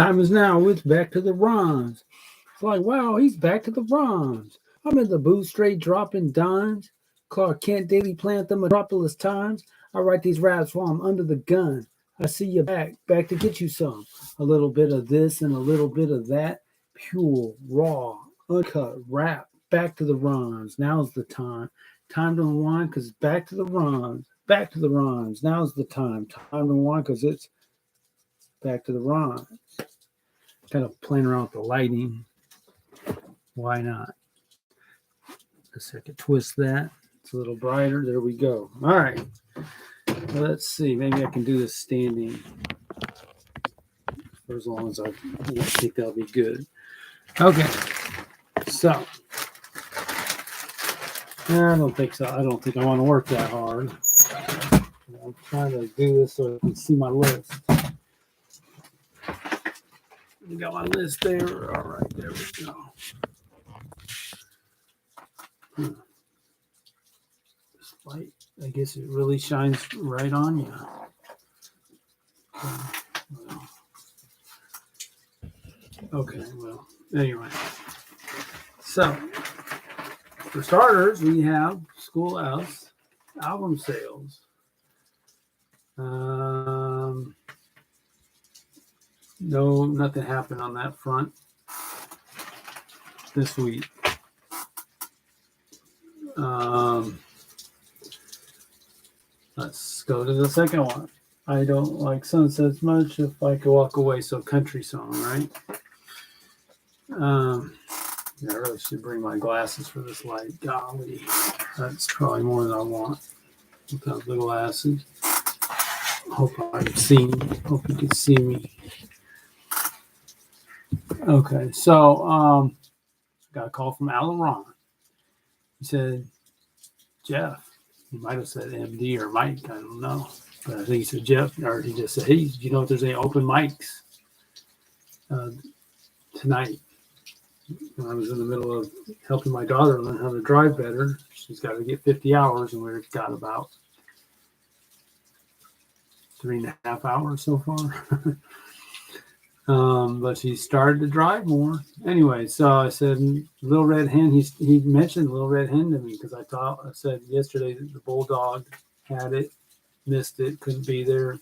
Time is now. It's back to the runs. It's like, wow, he's back to the runs. I'm in the booth straight dropping dimes. Clark Kent daily plant the Metropolis Times. I write these raps while I'm under the gun. I see you back to get you some. A little bit of this and a little bit of that. Pure, raw, uncut rap. Back to the runs. Now's the time. Time to unwind because it's back to the runs. Back to the runs. Now's the time. Time to unwind because it's back to the runs. Kind of playing around with the lighting. Why not? A second, twist that. It's a little brighter. There we go. All right. Let's see. Maybe I can do this standing for as long as I think that'll be good. Okay. So, I don't think so. I don't think I want to work that hard. I'm trying to do this so I can see my list. Got my list there. All right, there we go. This light, I guess it really shines right on you. Okay, well, anyway. So, for starters, we have School S album sales. No, nothing happened on that front this week. Let's go to the second one. I don't like sunsets much if I could walk away. So country song, right? I really should bring my glasses for this light. Golly, that's probably more than I want without the glasses. Hope I can see me. Hope you can see me. Okay, so got a call from Alan Ron. He said, Jeff, he might have said MD or Mike, I don't know. But I think he said Jeff, or he just said, hey, do you know if there's any open mics tonight? And I was in the middle of helping my daughter learn how to drive better. She's got to get 50 hours, and we've got about 3.5 hours so far. But she started to drive more. Anyway, so I said, Little Red Hen, he mentioned Little Red Hen to me because I said yesterday that the Bulldog had it, missed it, couldn't be there,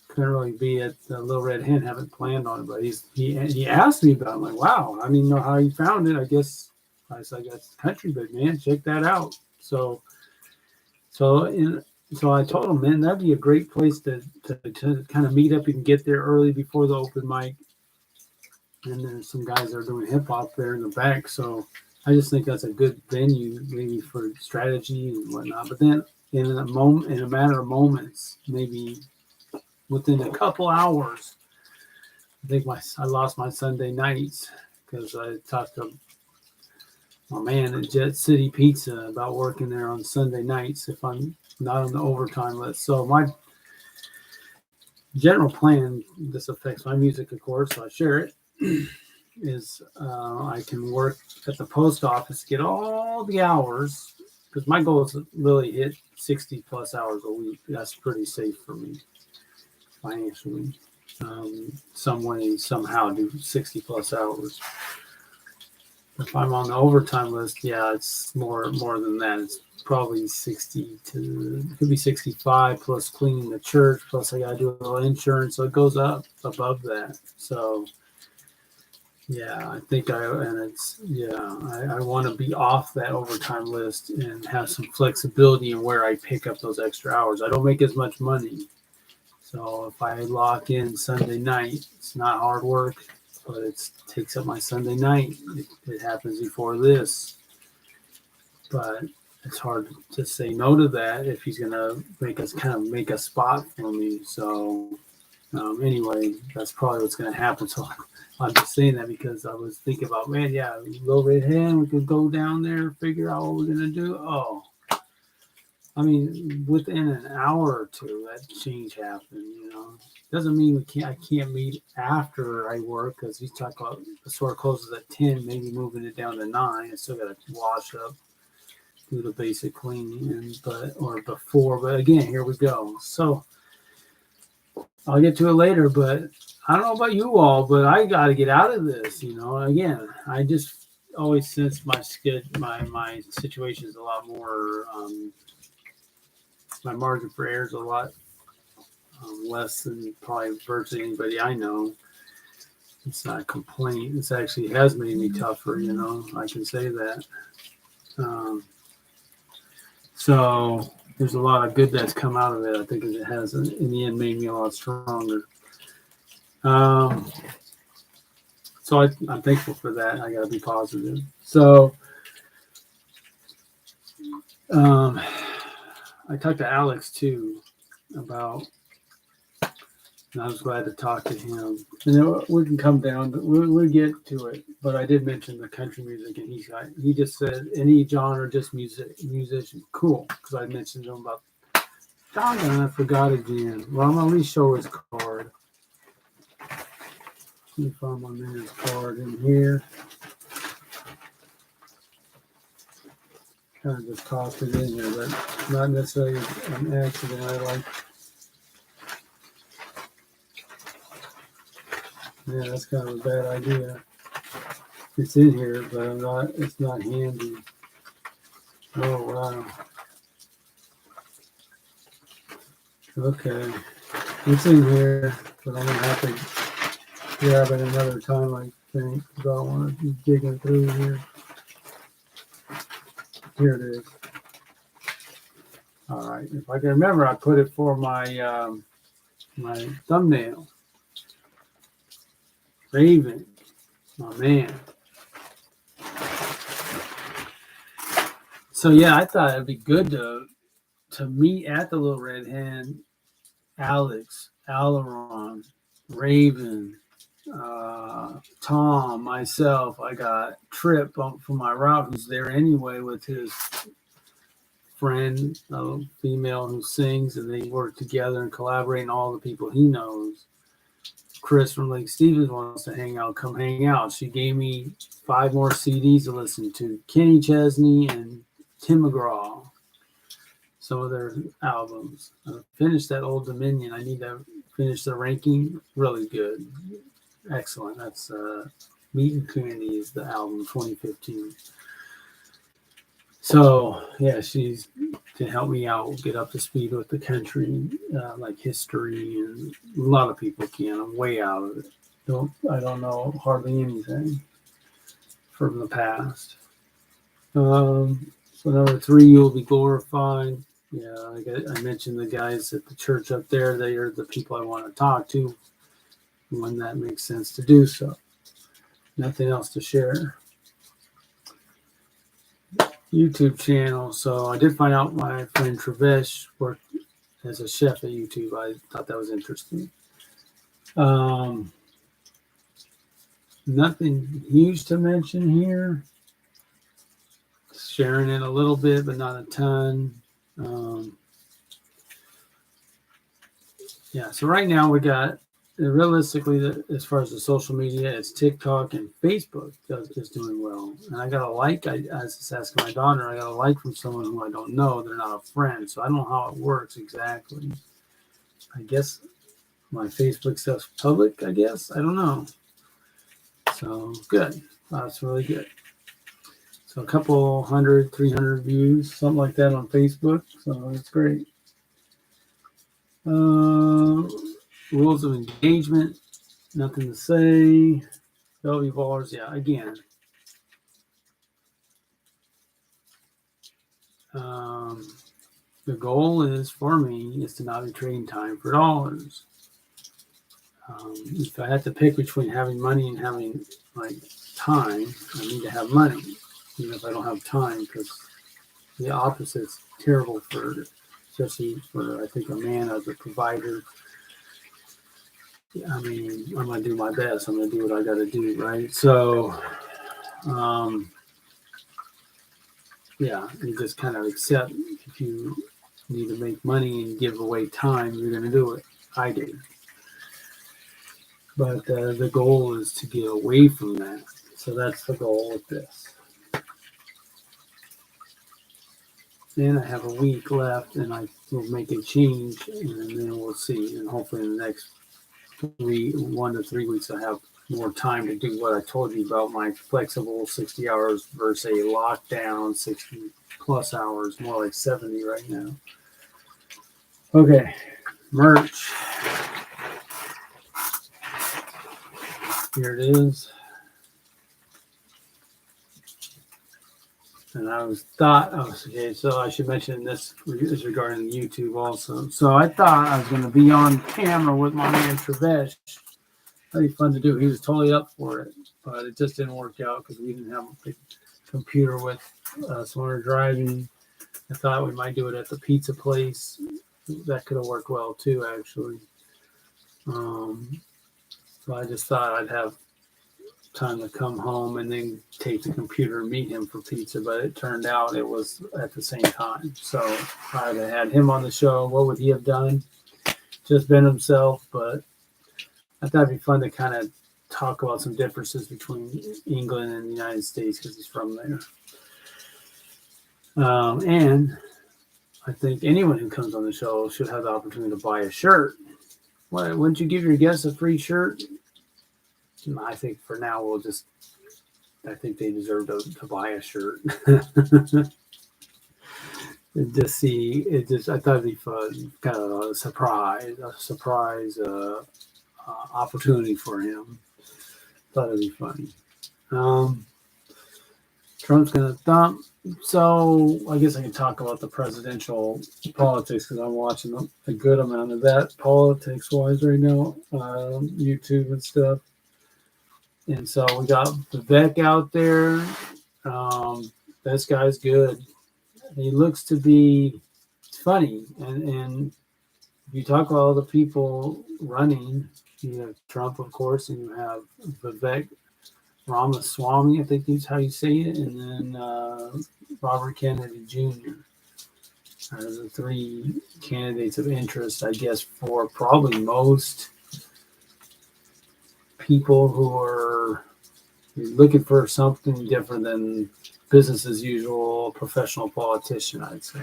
couldn't really be at the Little Red Hen, haven't planned on it, but he asked me about it. I'm like, wow, I didn't know how he found it. I guess I said, that's country, but man, check that out. So I told him, man, that'd be a great place to kind of meet up. You can get there early before the open mic. And there's some guys that are doing hip hop there in the back. So I just think that's a good venue, maybe for strategy and whatnot. But then in a matter of moments, maybe within a couple hours, I think I lost my Sunday nights because I talked to my man at Jet City Pizza about working there on Sunday nights if I'm not on the overtime list. So my general plan, this affects my music, of course, so I share it, is I can work at the post office, get all the hours, because my goal is to really hit 60 plus hours a week. That's pretty safe for me financially. Some way, somehow do 60 plus hours. If I'm on the overtime list, yeah, it's more than that. It's probably 60 to, it could be 65 plus cleaning the church, plus I got to do a little insurance. So it goes up above that. So yeah, I think I want to be off that overtime list and have some flexibility in where I pick up those extra hours. I don't make as much money. So if I lock in Sunday night, it's not hard work, but it takes up my Sunday night. It happens before this. But it's hard to say no to that if he's going to make a spot for me. So anyway, that's probably what's going to happen. So I'm just saying that because I was thinking about, man, yeah, Little Red Hen, we could go down there, figure out what we're going to do. Oh, I mean, within an hour or two, that change happened, Doesn't mean I can't meet after I work, because he's talking about the store closes at 10, maybe moving it down to 9. I still got to wash up, do the basic cleaning, or before. But again, here we go. So I'll get to it later, but I don't know about you all, but I got to get out of this. Again, I just always sense my situation is a lot more. My margin for error is a lot less than probably virtually anybody I know. It's not a complaint. It's actually has made me tougher. I can say that. So there's a lot of good that's come out of it. I think it has in the end made me a lot stronger. So I'm thankful for that. I got to be positive. So I talked to Alex too about, and I was glad to talk to him. And we can come down, we'll get to it. But I did mention the country music, and he just said any genre, just musician. Cool, because I mentioned to him about. Doggone, I forgot again. Well, I'm gonna at least show his card. Let me find my man's card in here. Kind of just tossed it in here, but not necessarily an accident. Yeah, that's kind of a bad idea. It's in here, but it's not handy. Oh, wow. Okay. It's in here, but I'm going to have to grab it another time, I think, because I don't want to be digging through here. Here it is. All right. If I can remember, I put it for my my thumbnail. Raven, my man. So yeah, I thought it'd be good to meet at the Little Red Hen. Alex, Aileron, Raven, Tom, myself. I got Trip for my route, who's there anyway with his friend, a female who sings, and they work together and collaborate, and all the people he knows. Chris from Lake Stevens wants to hang out. Come hang out. She gave me 5 more CDs to listen to. Kenny Chesney and Tim McGraw. Some of their albums. I finished that Old Dominion. I need to finish the ranking. Really good. Excellent. That's Meat and Candy is the album 2015. So yeah, she's to help me out, get up to speed with the country, like history, and a lot of people can. I'm way out of it. I don't know hardly anything from the past. So number 3, you'll be glorified. Yeah, I mentioned the guys at the church up there. They are the people I want to talk to when that makes sense to do so. Nothing else to share. YouTube channel. So I did find out my friend Travesh worked as a chef at YouTube. I thought that was interesting. Nothing huge to mention here. Sharing it a little bit, but not a ton. Yeah, so right now we got, realistically, as far as the social media, it's TikTok and Facebook is doing well. And I got a like, I was just asking my daughter, I got a like from someone who I don't know. They're not a friend, so I don't know how it works exactly. I guess my Facebook stuff's public, I guess. I don't know. So good. That's really good. So a couple 100, 300 views, something like that on Facebook. So that's great. Rules of engagement, nothing to say. Bellevue Ballers, yeah, again. The goal is for me is to not be trading time for dollars. If I had to pick between having money and having like time, I need to have money, even if I don't have time, because the opposite's terrible for, especially for I think a man as a provider. I mean, I'm gonna do my best. I'm gonna do what I got to do, right? So, yeah, you just kind of accept if you need to make money and give away time, you're gonna do it. I did. But the goal is to get away from that. So that's the goal with this. And I have a week left, and I will make a change, and then we'll see. And hopefully in the next 1 to 3 weeks, I have more time to do what I told you about my flexible 60 hours versus a lockdown 60 plus hours, more like 70 right now. Okay, merch. Here it is. And okay, so I should mention this is regarding YouTube also. So I thought I was going to be on camera with my man Travesh. That'd be fun to do. He was totally up for it, but it just didn't work out because we didn't have a big computer with us when we were driving. I thought we might do it at the pizza place. That could have worked well too, actually. So I just thought I'd have time to come home and then take the computer and meet him for pizza, but it turned out it was at the same time. So I'd have had him on the show. What would he have done? Just been himself, but I thought it'd be fun to kind of talk about some differences between England and the United States because he's from there. And I think anyone who comes on the show should have the opportunity to buy a shirt. Wouldn't you give your guests a free shirt? I think for now I think they deserve to buy a shirt. I thought it'd be fun, kind of a surprise opportunity for him. Thought it'd be funny. Trump's gonna thump. So I guess I can talk about the presidential politics because I'm watching a good amount of that politics-wise right now, YouTube and stuff. And so we got Vivek out there. This guy's good. He looks to be funny. And if you talk about all the people running, you have Trump, of course, and you have Vivek Ramaswamy, I think that's how you say it, and then Robert Kennedy Jr. The three candidates of interest, I guess, for probably most people who are looking for something different than business as usual, professional politician, I'd say.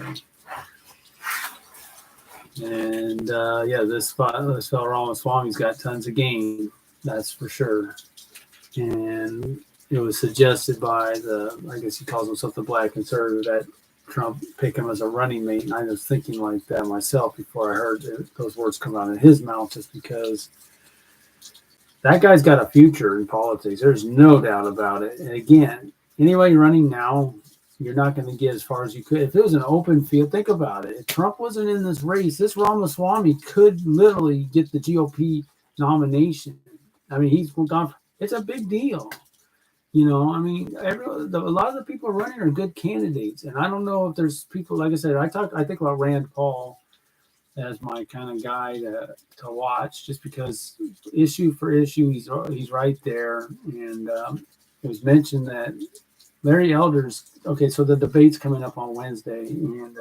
And this fellow Ramaswamy's got tons of game, that's for sure. And it was suggested by I guess he calls himself the Black Conservative, that Trump pick him as a running mate. And I was thinking like that myself before I heard those words come out of his mouth, just because that guy's got a future in politics. There's no doubt about it. And again, anybody running now, you're not going to get as far as you could. If it was an open field, think about it. If Trump wasn't in this race, this Ramaswamy could literally get the GOP nomination. I mean, he's gone. It's a big deal. You know, I mean, a lot of the people running are good candidates. And I don't know if there's people, like I said, I think about Rand Paul as my kind of guy to watch, just because issue for issue, he's right there. And it was mentioned that Larry Elder's, okay, so the debate's coming up on Wednesday, and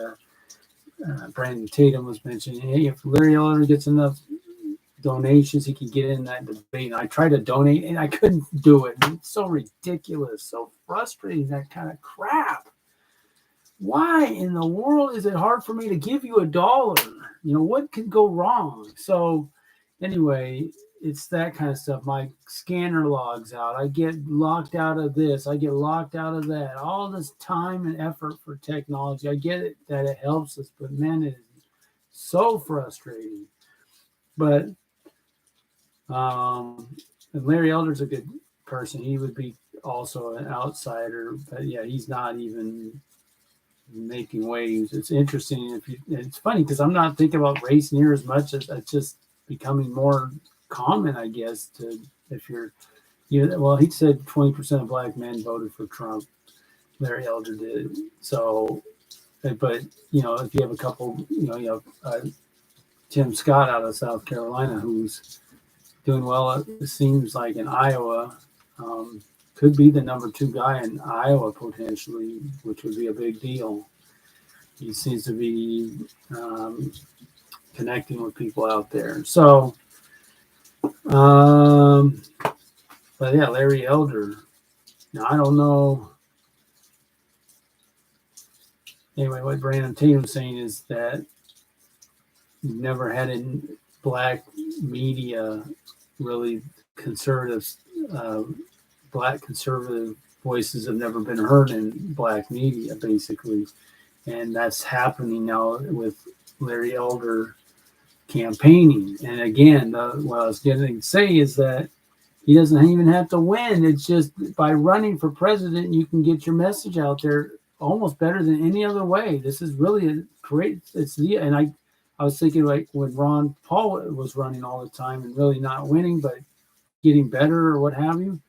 Brandon Tatum was mentioning, hey, if Larry Elder gets enough donations, he can get in that debate. And I tried to donate, and I couldn't do it. And it's so ridiculous, so frustrating, that kind of crap. Why in the world is it hard for me to give you $1? You know, what could go wrong? So anyway, it's that kind of stuff. My scanner logs out. I get locked out of this. I get locked out of that. All this time and effort for technology. I get it that it helps us, but man, it is so frustrating. But and Larry Elder's a good person. He would be also an outsider, but yeah, he's not even making waves. It's interesting. It's funny because I'm not thinking about race near as much. It's just becoming more common, I guess. Well, he said 20% of black men voted for Trump. Larry Elder did. So, but you know, if you have a couple, you have Tim Scott out of South Carolina who's doing well. It seems like in Iowa. Could be the number 2 guy in Iowa potentially, which would be a big deal. He seems to be connecting with people out there. So, but yeah, Larry Elder. Now, I don't know. Anyway, what Brandon Tatum's saying is that you've never had black media, really conservative, black conservative voices have never been heard in black media, basically. And that's happening now with Larry Elder campaigning. And again, what I was getting to say is that he doesn't even have to win. It's just by running for president, you can get your message out there almost better than any other way. This is really a great. And I was thinking like when Ron Paul was running all the time and really not winning, but getting better or what have you.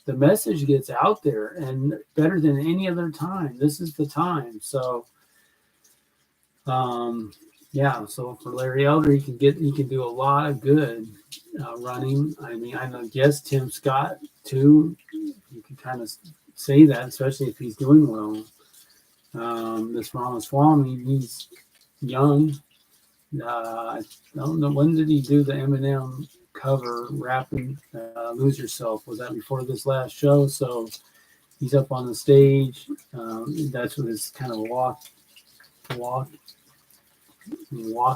The message gets out there and better than any other time. This is the time. So, yeah. So for Larry Elder, he can do a lot of good running. I mean, I guess Tim Scott too. You can kind of say that, especially if he's doing well. This Ramaswamy, he's young. I don't know, when did he do the Eminem cover rapping Lose Yourself? Was that before this last show? So he's up on the stage. That's what his kind of walk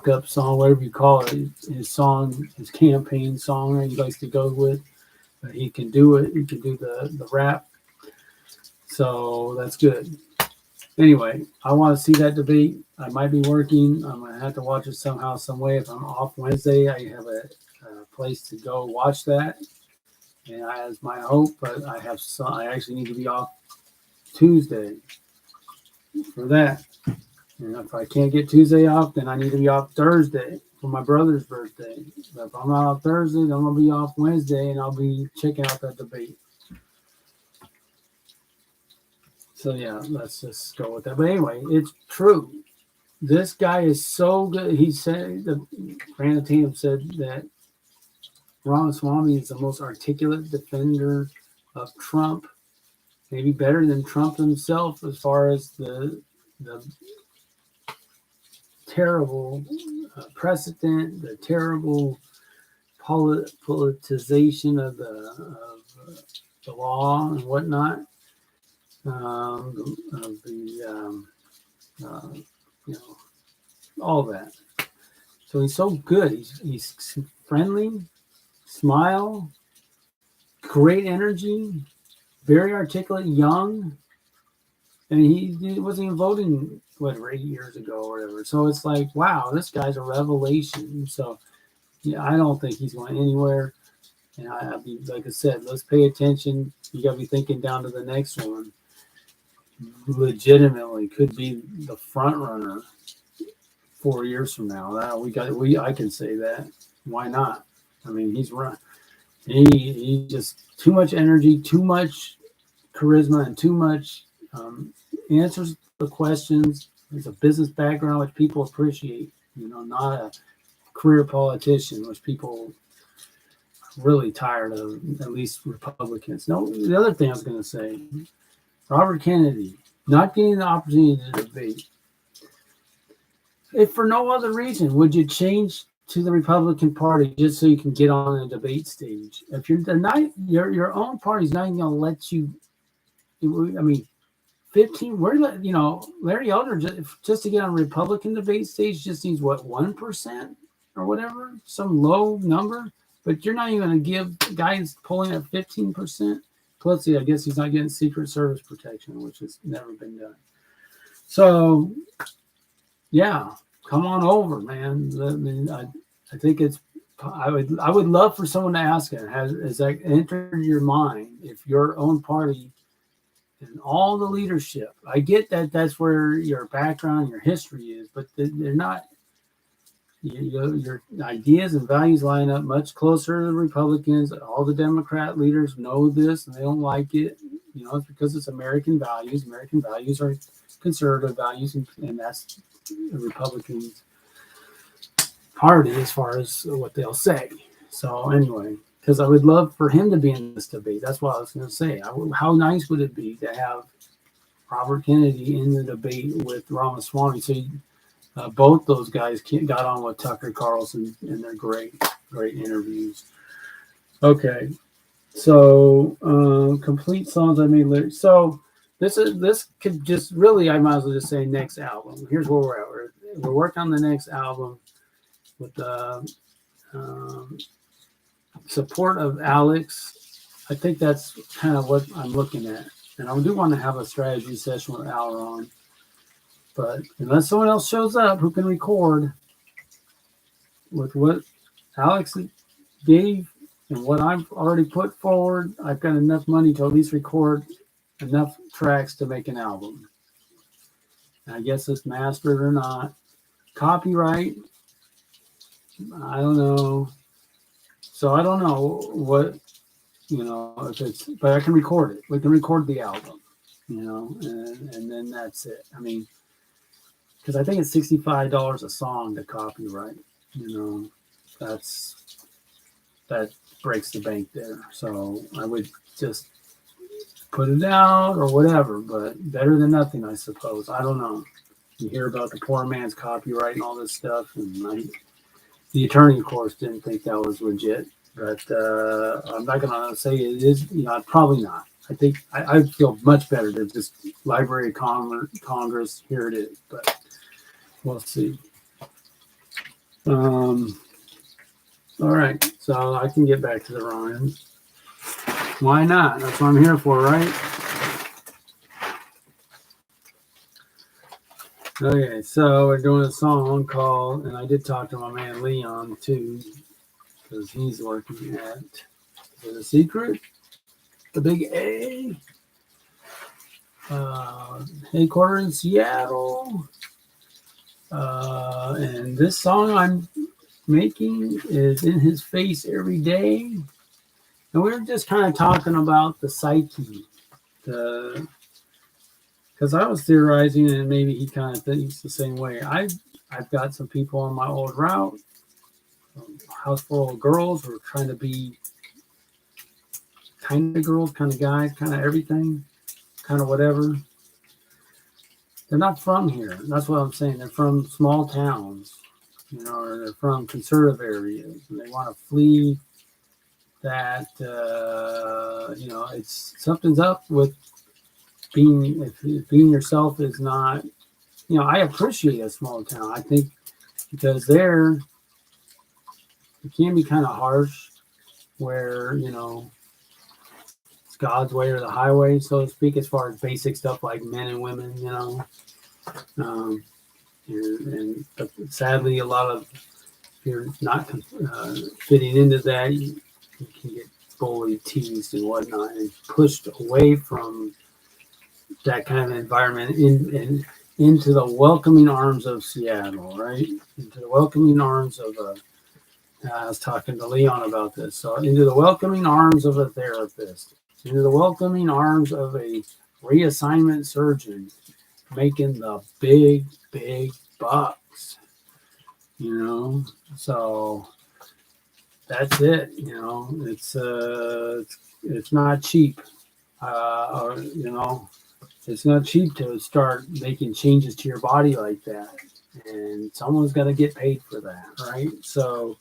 up song, whatever you call it, his song, his campaign song he likes to go with. But he can do it. He can do the rap. So that's good. Anyway, I want to see that debate. I might be working. I'm going to have to watch it somehow, some way. If I'm off Wednesday, I have a place to go watch that. And that's my hope, but I actually need to be off Tuesday for that. And if I can't get Tuesday off, then I need to be off Thursday for my brother's birthday. But if I'm not off Thursday, then I'm going to be off Wednesday, and I'll be checking out that debate. So, yeah, let's just go with that. But anyway, it's true. This guy is so good. He said, Brandon Tatum said that Ramaswamy is the most articulate defender of Trump, maybe better than Trump himself as far as the terrible precedent, the terrible politicization of the law and whatnot. All that. So he's so good. He's friendly, smile, great energy, very articulate, young. And he wasn't even voting, 8 years ago or whatever. So it's like, wow, this guy's a revelation. So yeah, I don't think he's going anywhere. And I'll be, like I said, let's pay attention. You got to be thinking down to the next one. Legitimately could be the front runner 4 years from now. I can say that. Why not? I mean, he's run. He just too much energy, too much charisma, and too much answers the questions. There's a business background which people appreciate. Not a career politician, which people are really tired of. At least Republicans. No, the other thing I was going to say. Robert Kennedy, not getting the opportunity to debate. If for no other reason, would you change to the Republican Party just so you can get on a debate stage? If your own party's not even going to let you, 15, Larry Elder, just to get on a Republican debate stage just needs, 1% or whatever, some low number, but you're not even going to give guys polling at 15%. Plus, I guess he's not getting Secret Service protection, which has never been done. So, yeah, come on over, man. I mean, I think I would love for someone to ask it. Has that entered your mind if your own party and all the leadership? I get that that's where your background, your history is, but they're not. Your ideas and values line up much closer to the Republicans. All the Democrat leaders know this, and they don't like it. It's because it's American values. American values are conservative values, and that's the Republican Party as far as what they'll say. So anyway, because I would love for him to be in this debate. That's what I was going to say. How nice would it be to have Robert Kennedy in the debate with Ramaswamy? So both those guys got on with Tucker Carlson, and they're great interviews. Okay, so complete songs I made lyrics. So this could just really, I might as well just say next album. Here's where we're at. We're working on the next album with support of Alex. I think that's kind of what I'm looking at. And I do want to have a strategy session with Al on. But unless someone else shows up who can record with what Alex gave and what I've already put forward, I've got enough money to at least record enough tracks to make an album. And I guess it's mastered or not. Copyright, I don't know. So I don't know what, if it's, but I can record it. We can record the album, and then that's it. I mean, because I think it's $65 a song to copyright. That breaks the bank there. So I would just put it out or whatever, but better than nothing, I suppose. I don't know. You hear about the poor man's copyright and all this stuff, and the attorney, of course, didn't think that was legit. But I'm not going to say it is. Probably not. I think I feel much better than just Library of Congress. Here it is, but we'll see. All right, so I can get back to the rhyme. Why not? That's what I'm here for, right? Okay, so we're doing a song called, and I did talk to my man Leon too, because he's working at The Secret, the Big A, headquarters in Seattle. And this song I'm making is In His Face Every Day. And we're just kind of talking about the psyche, because I was theorizing, and maybe he kind of thinks the same way. I've got some people on my old route, house full of girls who are trying to be kind of girls, kind of guys, kind of everything, kind of whatever. They're not from here. That's what I'm saying. They're from small towns, or they're from conservative areas, and they want to flee that, it's something's up with being yourself is not, I appreciate a small town. I think because there it can be kind of harsh where, it's God's way or the highway, so to speak, as far as basic stuff like men and women, but sadly, a lot of, if you're not fitting into that, you can get bullied, teased, and whatnot, and pushed away from that kind of environment into the welcoming arms of Seattle, right? Into the welcoming arms of I was talking to Leon about this. So into the welcoming arms of a therapist, into the welcoming arms of a reassignment surgeon, making the big, big bucks, So that's it. It's not cheap. It's not cheap to start making changes to your body like that, and someone's got to get paid for that, right? So,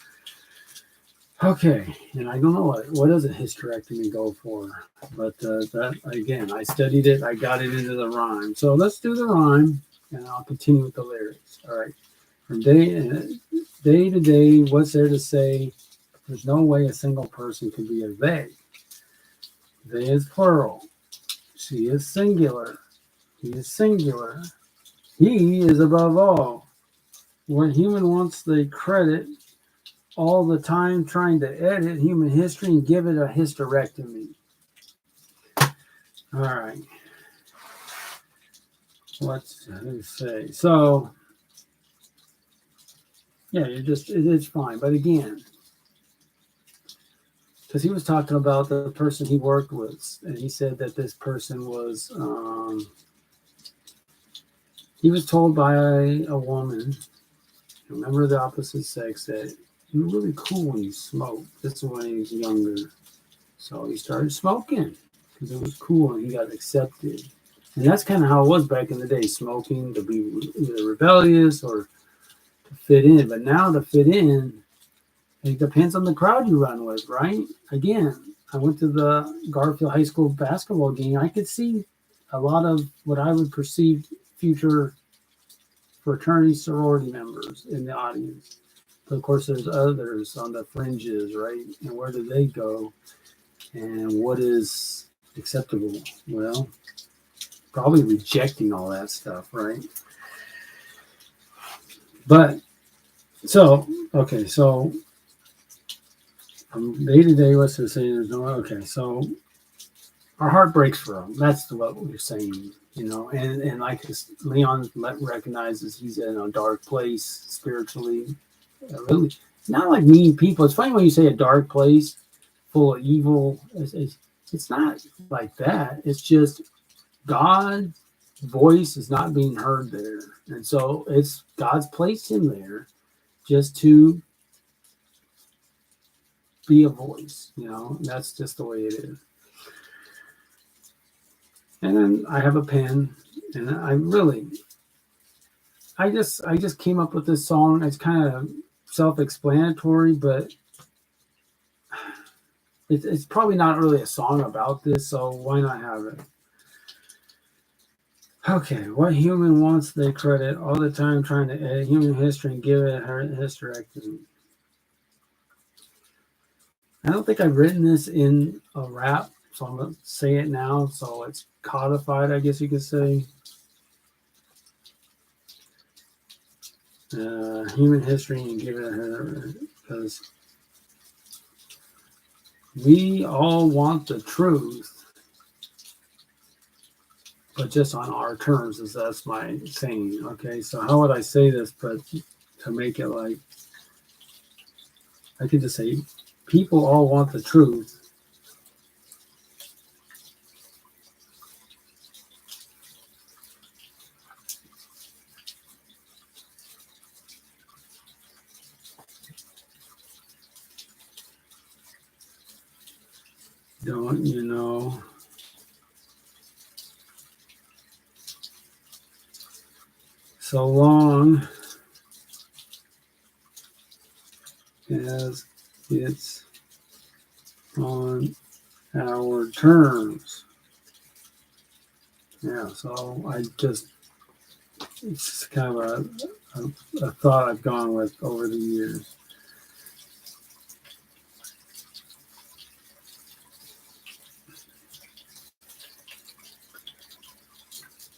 okay, and I don't know what does a hysterectomy go for, but that again, I studied it, I got it into the rhyme. So let's do the rhyme, and I'll continue with the lyrics. All right, from day to day, what's there to say? There's no way a single person can be a they. They is plural. She is singular. He is singular. He is above all. When human wants the credit all the time trying to edit human history and give it a hysterectomy. All right. Let's say. So, yeah, it's fine. But again, because he was talking about the person he worked with, and he said that this person was, he was told by a woman, a member of the opposite sex, that you're really cool when you smoke. This is when he was younger. So he started smoking because it was cool and he got accepted. And that's kind of how it was back in the day, smoking to be either rebellious or to fit in. But now to fit in, it depends on the crowd you run with, right? Again, I went to the Garfield High School basketball game. I could see a lot of what I would perceive future fraternity sorority members in the audience. But of course, there's others on the fringes, right? And where do they go? And what is acceptable? Well, probably rejecting all that stuff, right? But okay, so from day to day, what's the saying? There's no, okay, so our heart breaks for them. That's what we're saying, and like Leon recognizes he's in a dark place spiritually. Really, it's not like mean people. It's funny when you say a dark place full of evil. It's not like that. It's just God's voice is not being heard there, and so it's God's placed him there just to be a voice. That's just the way it is. And then I have a pen, and I just came up with this song. It's kind of self-explanatory, but it's probably not really a song about this, so why not have it? Okay, what human wants they credit all the time trying to edit human history and give it her hysterectomy? I don't think I've written this in a rap, so I'm going to say it now, so it's codified, I guess you could say. Human history and give it her, because we all want the truth, but just on our terms, as that's my saying. Okay, so how would I say this, but to make it like, I could just say, people all want the truth. Don't you know? So long as it's on our terms. Yeah, so it's kind of a thought I've gone with over the years.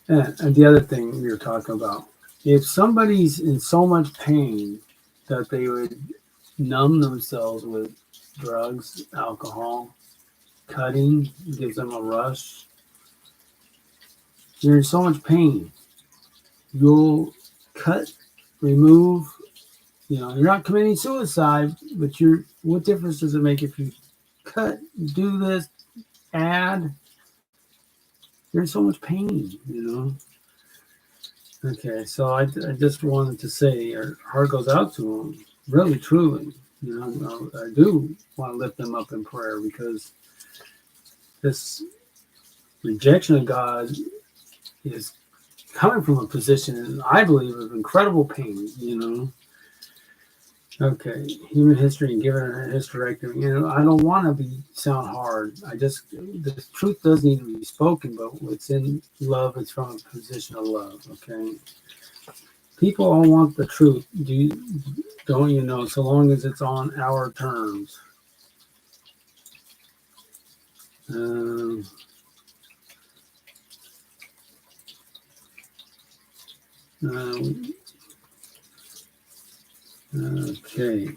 And the other thing we were talking about, if somebody's in so much pain that they would numb themselves with drugs, alcohol, cutting gives them a rush, you're in so much pain. You'll cut, remove, you're not committing suicide, but what difference does it make if you cut, do this, add? You're in so much pain, Okay, so I just wanted to say our heart goes out to them, really, truly. I do want to lift them up in prayer, because this rejection of God is coming from a position, I believe, of incredible pain, Okay, human history and giving her hysterectomy. I don't want to sound hard. The truth does need to be spoken, but it's in love. It's from a position of love. Okay, people all want the truth. Don't you know? So long as it's on our terms. Okay.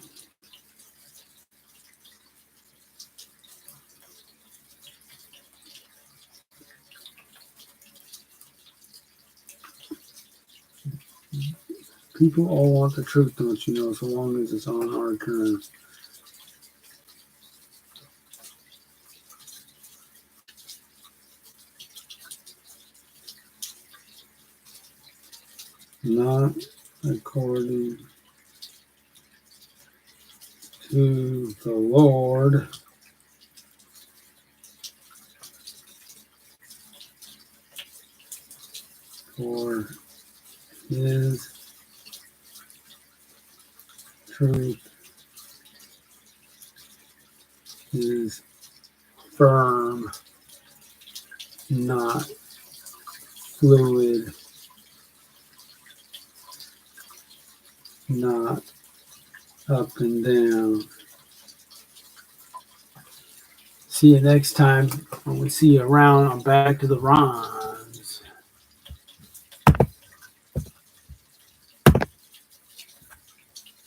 People all want the truth, don't you know, so long as it's on our terms. Not according to the Lord. For his truth is firm, not fluid, not up and down. See you next time when we see you around on Back to the Rhyme.